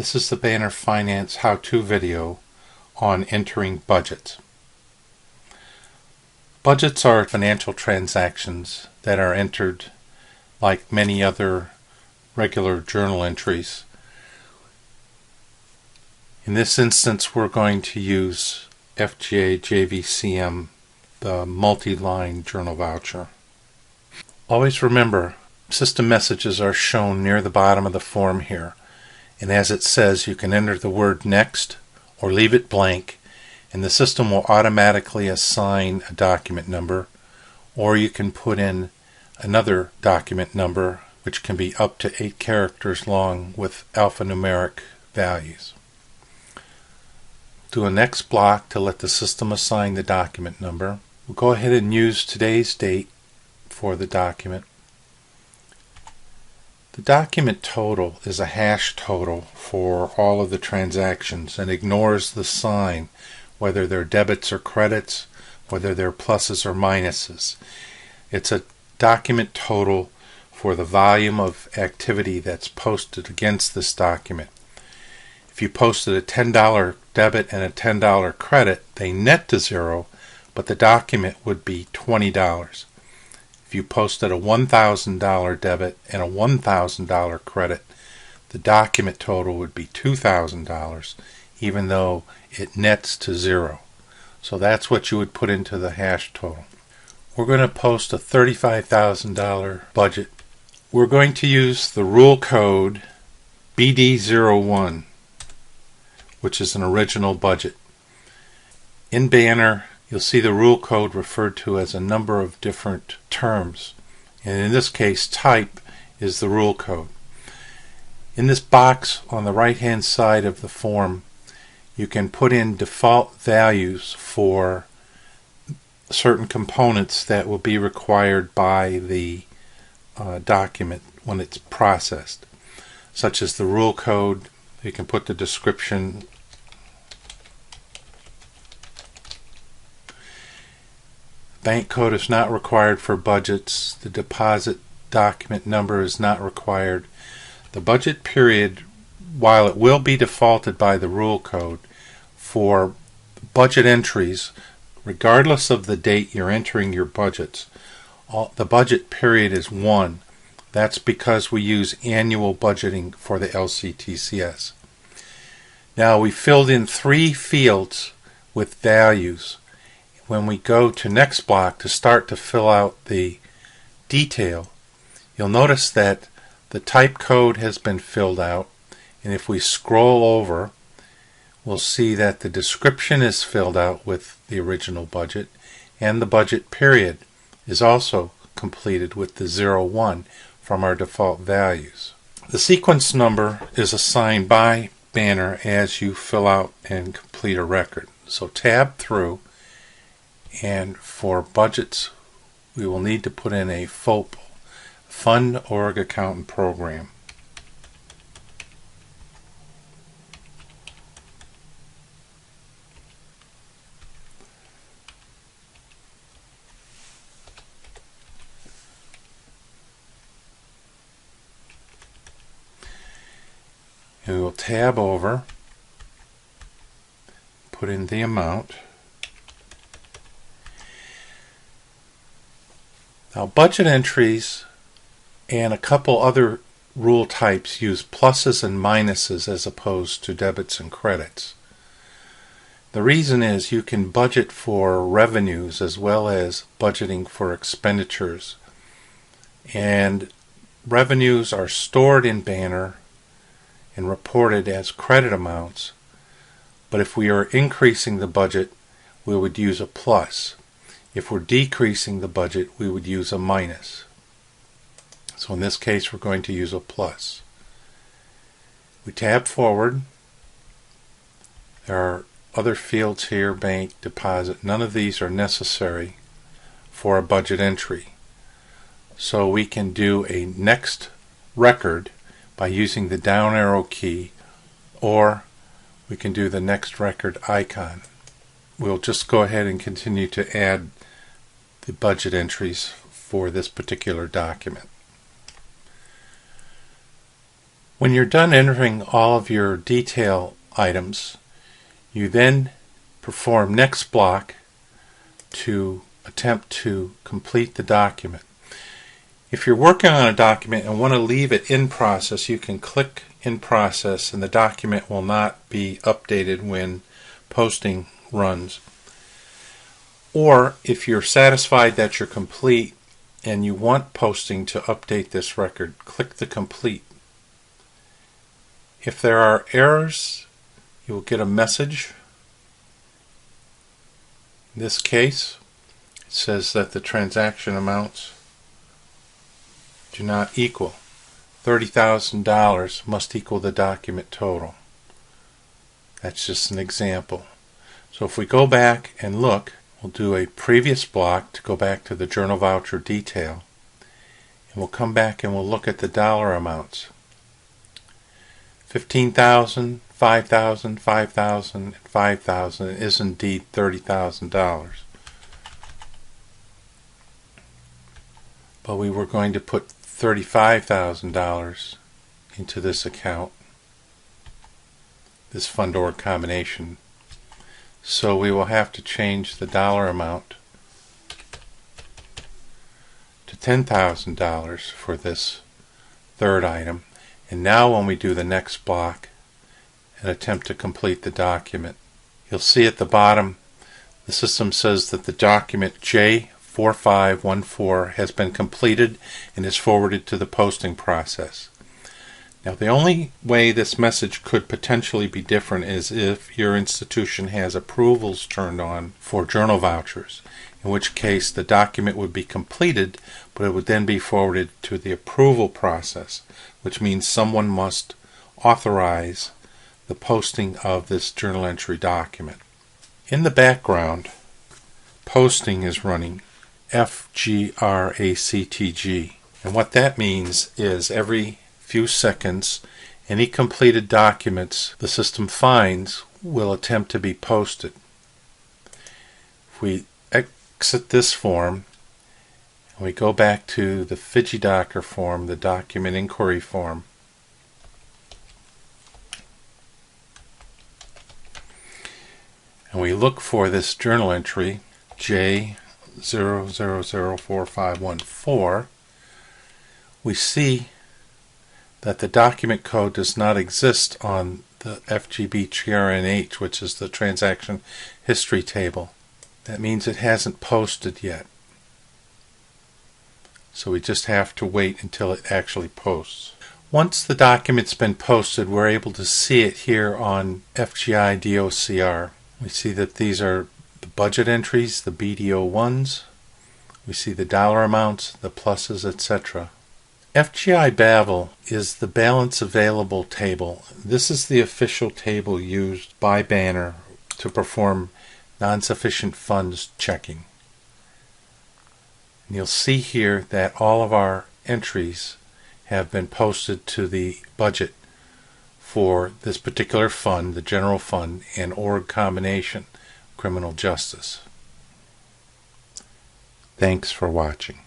This is the Banner Finance how-to video on entering budgets. Budgets are financial transactions that are entered like many other regular journal entries. In this instance, we're going to use FGA JVCM, the multi-line journal voucher. Always remember, system messages are shown near the bottom of the form here. And as it says, you can enter the word next or leave it blank, and the system will automatically assign a document number, or you can put in another document number which can be up to 8 characters long with alphanumeric values. Do a next block to let the system assign the document number. We'll go ahead and use today's date for the document. The document total is a hash total for all of the transactions and ignores the sign, whether they're debits or credits, whether they're pluses or minuses. It's a document total for the volume of activity that's posted against this document. If you posted a $10 debit and a $10 credit, they net to zero, but the document would be $20. If you posted a $1,000 debit and a $1,000 credit, the document total would be $2,000, even though it nets to zero. So that's what you would put into the hash total. We're going to post a $35,000 budget. We're going to use the rule code BD01, which is an original budget. In Banner, you'll see the rule code referred to as a number of different terms, and in this case type is the rule code. In this box on the right hand side of the form, you can put in default values for certain components that will be required by the document when it's processed, such as the rule code. You can put the description. Bank code is not required for budgets. The deposit document number is not required. The budget period, while it will be defaulted by the rule code for budget entries, regardless of the date you're entering your budgets, the budget period is 1. That's because we use annual budgeting for the LCTCS. Now we filled in 3 fields with values. When we go to next block to start to fill out the detail, you'll notice that the type code has been filled out, and if we scroll over, we'll see that the description is filled out with the original budget, and the budget period is also completed with the 01 from our default values. The sequence number is assigned by Banner as you fill out and complete a record. So tab through, and for budgets we will need to put in a FOP, Fund Org Accountant Program. And we will tab over, put in the amount. Now budget entries and a couple other rule types use pluses and minuses as opposed to debits and credits. The reason is you can budget for revenues as well as budgeting for expenditures. And revenues are stored in Banner and reported as credit amounts, but if we are increasing the budget, we would use a plus. If we're decreasing the budget, we would use a minus. So in this case, we're going to use a plus. We tab forward. There are other fields here, bank, deposit. None of these are necessary for a budget entry. So we can do a next record by using the down arrow key, or we can do the next record icon. We'll just go ahead and continue to add the budget entries for this particular document. When you're done entering all of your detail items, you then perform next block to attempt to complete the document. If you're working on a document and want to leave it in process, you can click in process and the document will not be updated when posting runs. Or if you're satisfied that you're complete and you want posting to update this record, click the complete. If there are errors, you will get a message. In this case, it says that the transaction amounts do not equal. $30,000 must equal the document total. That's just an example. So if we go back and look, we'll do a previous block to go back to the journal voucher detail. And we'll come back and we'll look at the dollar amounts. $15,000, $5,000, $5,000, and $5,000 is indeed $30,000. But we were going to put $35,000 into this account, this fund org combination. So we will have to change the dollar amount to $10,000 for this third item. And now when we do the next block and attempt to complete the document, you'll see at the bottom the system says that the document J4514 has been completed and is forwarded to the posting process. Now the only way this message could potentially be different is if your institution has approvals turned on for journal vouchers, in which case the document would be completed, but it would then be forwarded to the approval process, which means someone must authorize the posting of this journal entry document. In the background, posting is running FGRACTG, and what that means is every few seconds any completed documents the system finds will attempt to be posted. If we exit this form and we go back to the FigiDocker form, the document inquiry form, and we look for this journal entry J00045514, we see that the document code does not exist on the FGBTRNH, which is the transaction history table. That means it hasn't posted yet. So we just have to wait until it actually posts. Once the document's been posted, we're able to see it here on FGI DOCR. We see that these are the budget entries, the BDO1s. We see the dollar amounts, the pluses, etc. FGI Babel is the balance available table. This is the official table used by Banner to perform non-sufficient funds checking. And you'll see here that all of our entries have been posted to the budget for this particular fund, the general fund, and org combination, criminal justice. Thanks for watching.